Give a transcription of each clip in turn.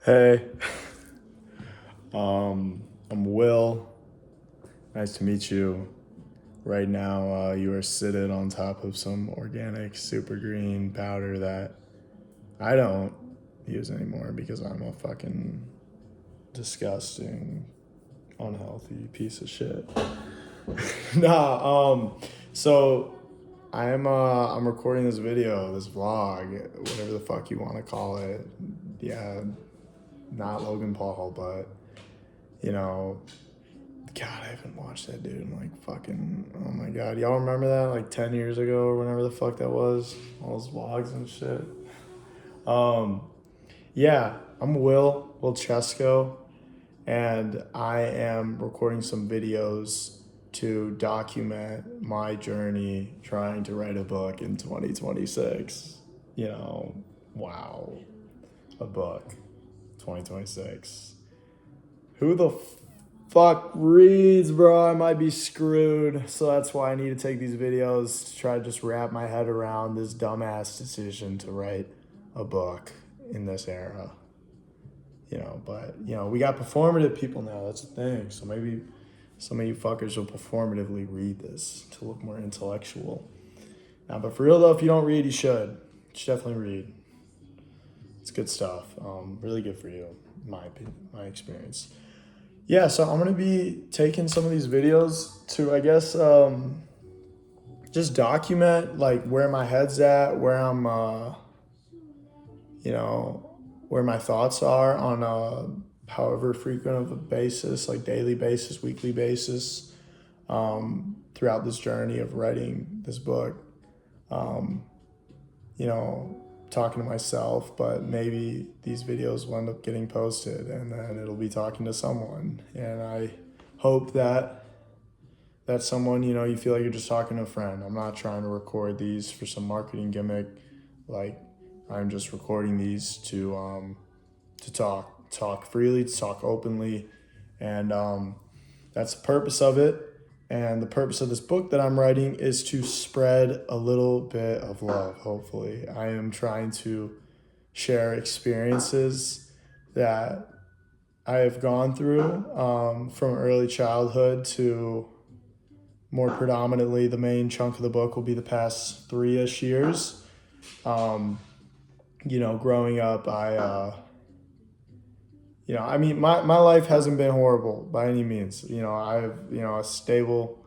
Hey, I'm Will. Nice to meet you. Right now, you are sitting on top of some organic super green powder that I don't use anymore because I'm a fucking disgusting, unhealthy piece of shit. So I'm recording this video, this vlog, whatever the fuck you want to call it. Yeah, not Logan Paul, but you know, God, I haven't watched that dude in like fucking, oh my God. Y'all remember that like 10 years ago or whenever the fuck that was? All those vlogs and shit. Um, yeah, I'm Will Chesko, and I am recording some videos to document my journey trying to write a book in 2026. You know, wow, a book, 2026. Who the fuck reads, bro? I might be screwed. So that's why I need to take these videos to try to just wrap my head around this dumbass decision to write a book in this era. But we got performative people now. That's the thing. So maybe some of you fuckers will performatively read this to look more intellectual. Now, but for real though, if you don't read, you should. You should definitely read. It's good stuff. Really good for you, in my opinion, my experience. Yeah, so I'm gonna be taking some of these videos to, I guess, just document like where my head's at, where I'm, you know, where my thoughts are on however frequent of a basis, like daily basis, weekly basis, throughout this journey of writing this book. Um, you know, Talking to myself, but maybe these videos will end up getting posted and then it'll be talking to someone. And I hope that someone, you feel like you're just talking to a friend. I'm not trying to record these for some marketing gimmick. Like, I'm just recording these to talk freely, to talk openly, and that's the purpose of it. And the purpose of this book that I'm writing is to spread a little bit of love, hopefully. I am trying to share experiences that I have gone through from early childhood to more predominantly the main chunk of the book will be the past 3-ish years. Um, Growing up, I mean, my life hasn't been horrible by any means. I have, a stable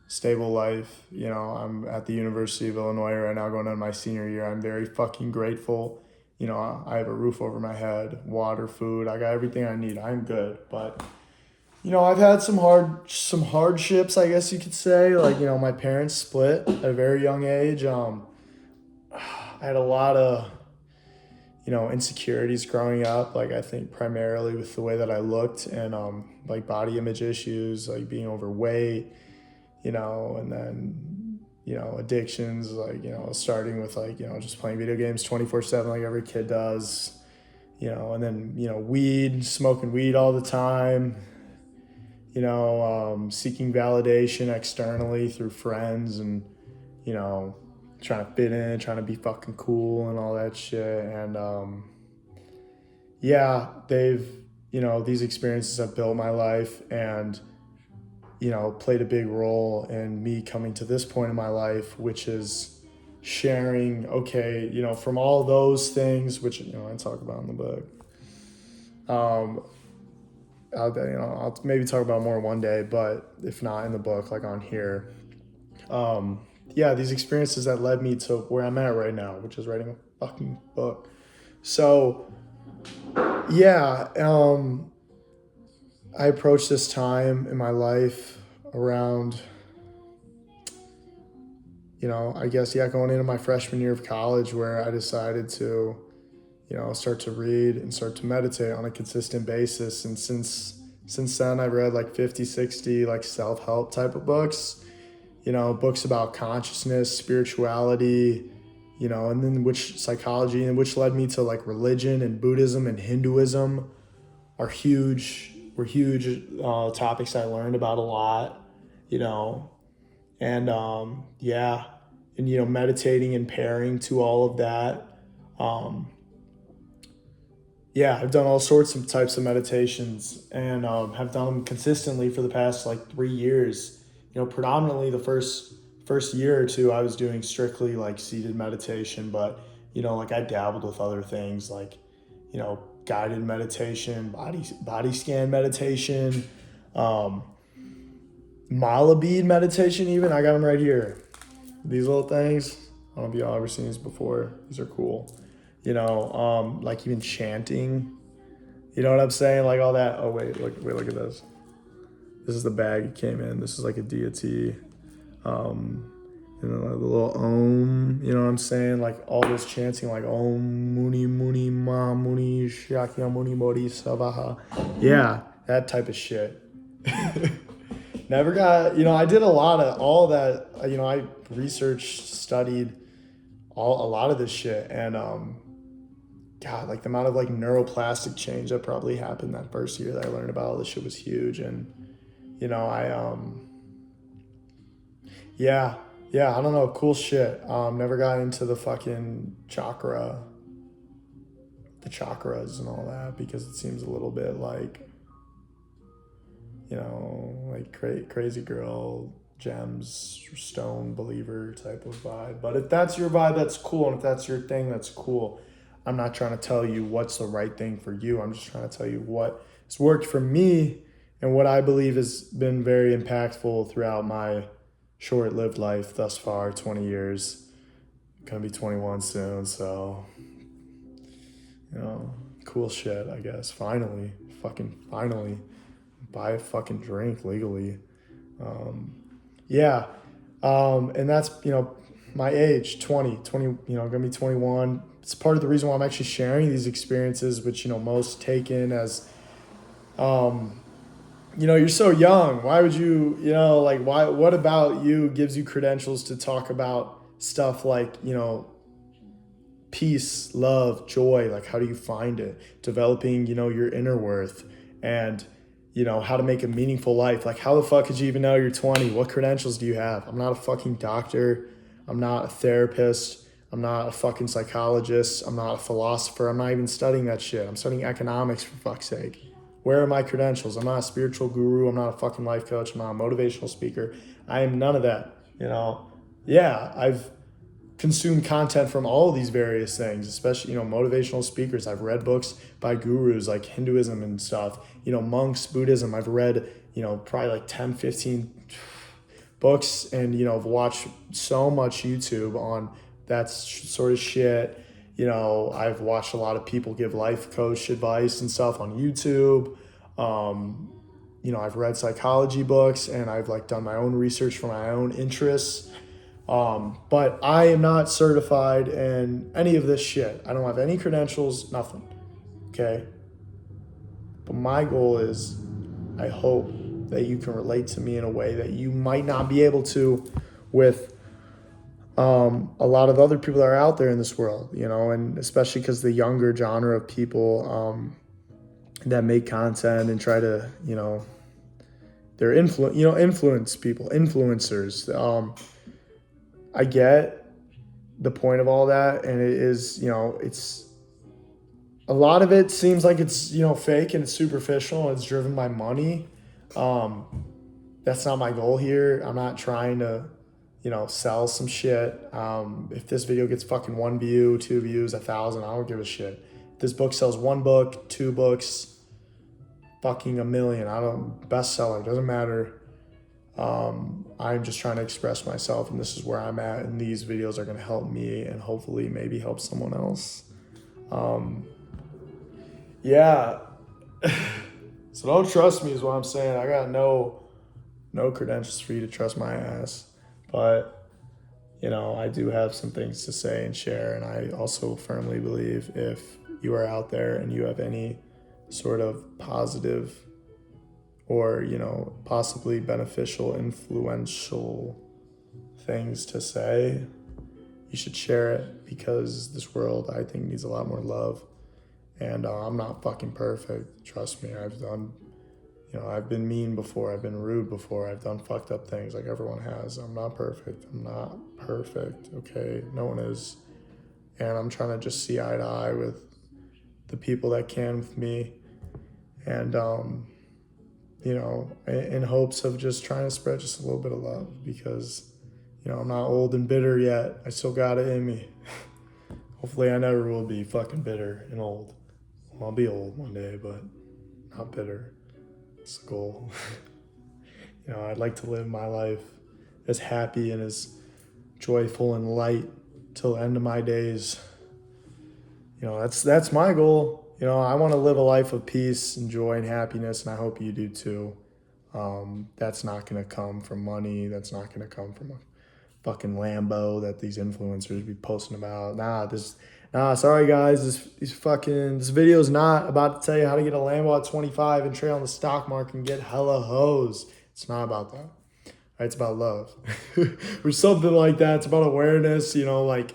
life. I'm at the University of Illinois right now going on my senior year. I'm very fucking grateful. I have a roof over my head, water, food. I got everything I need. I'm good. But, I've had some hardships, I guess you could say. Like, my parents split at a very young age. I had a lot of insecurities growing up, like I think primarily with the way that I looked and like body image issues, like being overweight, and then addictions, like starting with like just playing video games 24/7 like every kid does, and then weed, smoking weed all the time, seeking validation externally through friends and you know trying to fit in, trying to be fucking cool and all that shit. And yeah, these experiences have built my life and, played a big role in me coming to this point in my life, which is sharing, okay, from all those things, which, I talk about in the book. I'll maybe talk about more one day, but if not in the book, like on here. Yeah, these experiences that led me to where I'm at right now, which is writing a fucking book. So, yeah, I approached this time in my life around, I guess, yeah, going into my freshman year of college where I decided to, start to read and start to meditate on a consistent basis. And since then, I've read like 50, 60 like self-help type of books, books about consciousness, spirituality, and then which psychology, and which led me to like religion and Buddhism and Hinduism were huge topics I learned about a lot, you know, and yeah, and meditating and pairing to all of that, um, Yeah, I've done all sorts of types of meditations and have done them consistently for the past like 3 years. Predominantly the first year or two, I was doing strictly like seated meditation, but like I dabbled with other things like guided meditation, body scan meditation, um, mala bead meditation. Even I got them right here. These little things. I don't know if y'all ever seen these before. These are cool. Like even chanting. You know what I'm saying? Like all that. Oh wait, look at this. This is the bag it came in. This is like a deity. Um, like the little Om. You know what I'm saying? Like all this chanting, like Om Muni Muni Ma Muni Shakya Muni Modi Savaha. Yeah, that type of shit. Never got. I did a lot of all that. I researched, studied a lot of this shit, and God, like the amount of like neuroplastic change that probably happened that first year that I learned about all this shit was huge. And I yeah, yeah, I don't know, cool shit. Never got into the fucking the chakras and all that because it seems a little bit like like crazy girl gems stone believer type of vibe. But if that's your vibe, that's cool, and if that's your thing, that's cool. I'm not trying to tell you what's the right thing for you. I'm just trying to tell you what has worked for me and what I believe has been very impactful throughout my short-lived life thus far. 20 years. I'm gonna be 21 soon, so cool shit, I guess. Finally, fucking finally, buy a fucking drink legally. Yeah, and that's my age, 20, gonna be 21. It's part of the reason why I'm actually sharing these experiences, which most take in as you're so young. Why would you, like, why, what about you gives you credentials to talk about stuff like, peace, love, joy? Like, how do you find it? Developing, your inner worth and, how to make a meaningful life. Like, how the fuck could you even know you're 20? What credentials do you have? I'm not a fucking doctor. I'm not a therapist. I'm not a fucking psychologist. I'm not a philosopher. I'm not even studying that shit. I'm studying economics, for fuck's sake. Where are my credentials? I'm not a spiritual guru. I'm not a fucking life coach. I'm not a motivational speaker. I am none of that. Yeah, I've consumed content from all of these various things, especially, motivational speakers. I've read books by gurus like Hinduism and stuff, monks, Buddhism. I've read, probably like 10, 15 books, and, I've watched so much YouTube on that sort of shit. I've watched a lot of people give life coach advice and stuff on YouTube. I've read psychology books, and I've like done my own research for my own interests. But I am not certified in any of this shit. I don't have any credentials, nothing. Okay. But my goal is, I hope that you can relate to me in a way that you might not be able to with a lot of other people that are out there in this world, and especially because the younger genre of people that make content and try to, they're influence people, influencers. I get the point of all that, and it is, it's a lot of it seems like it's fake and it's superficial and it's driven by money. That's not my goal here. I'm not trying to sell some shit. If this video gets fucking 1 view, 2 views, 1,000, I don't give a shit. If this book sells 1 book, 2 books, fucking 1 million, I don't, bestseller, doesn't matter. I'm just trying to express myself, and this is where I'm at, and these videos are going to help me and hopefully maybe help someone else. Yeah. So don't trust me is what I'm saying. I got no credentials for you to trust my ass. But, I do have some things to say and share. And I also firmly believe if you are out there and you have any sort of positive or, possibly beneficial, influential things to say, you should share it, because this world, I think, needs a lot more love. And I'm not fucking perfect. Trust me, I've been mean before. I've been rude before. I've done fucked up things like everyone has. I'm not perfect. Okay? No one is. And I'm trying to just see eye to eye with the people that can with me, and you know, in hopes of just trying to spread just a little bit of love, because, you know, I'm not old and bitter yet. I still got it in me. Hopefully I never will be fucking bitter and old. Well, I'll be old one day, but not bitter. It's the goal. You know, I'd like to live my life as happy and as joyful and light till the end of my days. You know, that's my goal. You know, I want to live a life of peace and joy and happiness, and I hope you do too. That's not going to come from money. That's not going to come from a fucking Lambo that these influencers be posting about. Sorry guys, this video is not about to tell you how to get a Lambo at 25 and trade on the stock market and get hella hoes. It's not about that. It's about love or something like that. It's about awareness, you know, like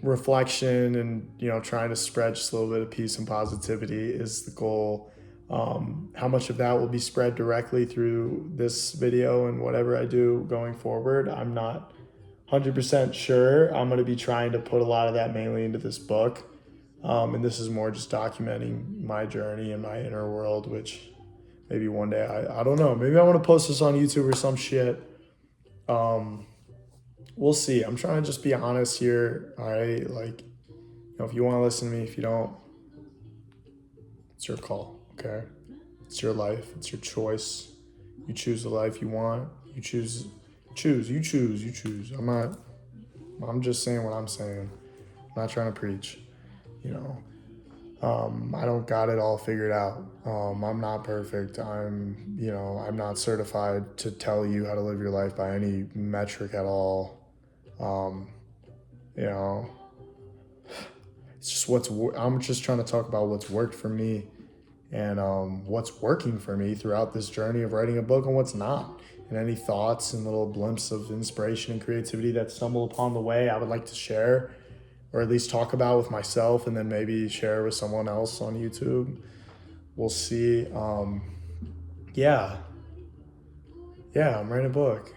reflection, and, you know, trying to spread just a little bit of peace and positivity is the goal. How much of that will be spread directly through this video and whatever I do going forward, I'm not 100% sure. I'm going to be trying to put a lot of that mainly into this book. And this is more just documenting my journey and my inner world, which maybe one day, I don't know, maybe I want to post this on YouTube or some shit. We'll see. I'm trying to just be honest here. All right. Like, you know, if you want to listen to me, if you don't, it's your call. Okay. It's your life. It's your choice. You choose the life you want. You choose. I'm just saying what I'm saying. I'm not trying to preach, you know. I don't got it all figured out. I'm not perfect. I'm not certified to tell you how to live your life by any metric at all. You know, it's just I'm just trying to talk about what's worked for me, and what's working for me throughout this journey of writing a book, and what's not. And any thoughts and little blimps of inspiration and creativity that stumble upon the way, I would like to share, or at least talk about with myself, and then maybe share with someone else on YouTube. We'll see. Yeah, I'm writing a book.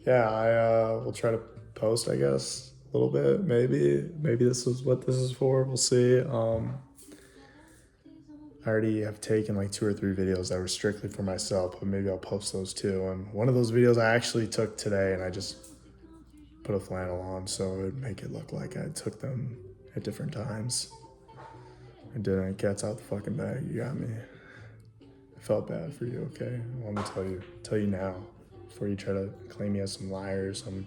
I will try to post, I guess, a little bit. Maybe this is what this is for. We'll see. I already have taken like 2 or 3 videos that were strictly for myself, but maybe I'll post those too. And one of those videos I actually took today, and I just put a flannel on so it would make it look like I took them at different times. I didn't. Cat's out the fucking bag. You got me. I felt bad for you, okay? Well, let me tell you now, before you try to claim me as some liars. I'm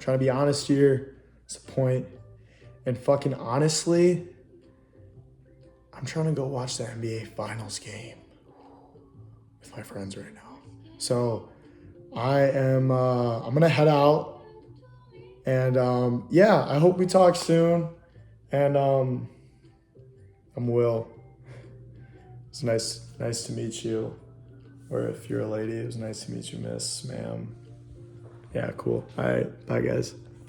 trying to be honest here. That's the point. And fucking honestly, I'm trying to go watch the NBA Finals game with my friends right now. So I'm gonna head out, and I hope we talk soon. And I'm Will. It's nice to meet you. Or if you're a lady, it was nice to meet you, miss, ma'am. Yeah, cool. All right, bye guys.